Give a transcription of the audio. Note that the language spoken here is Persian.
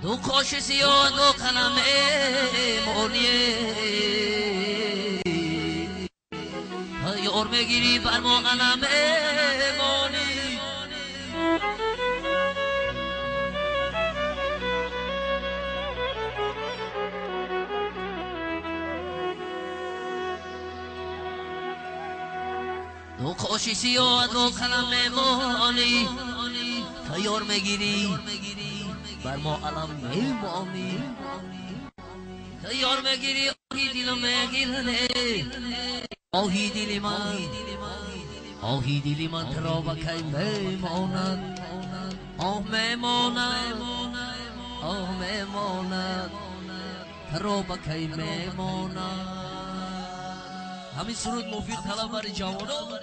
دو کاشی و دو قلم مونیه یار میگیری بر ما قلم مونی دو کاشی و دو قلم مونی یار میگیری بر ما علم میمانی یار میگیری آهی دل میگیرنه آهی دل من آهی دل من ترا بکی میماند آه میماند آه میماند ترا بکی میماند همین سرود مفید طلب بر جوانان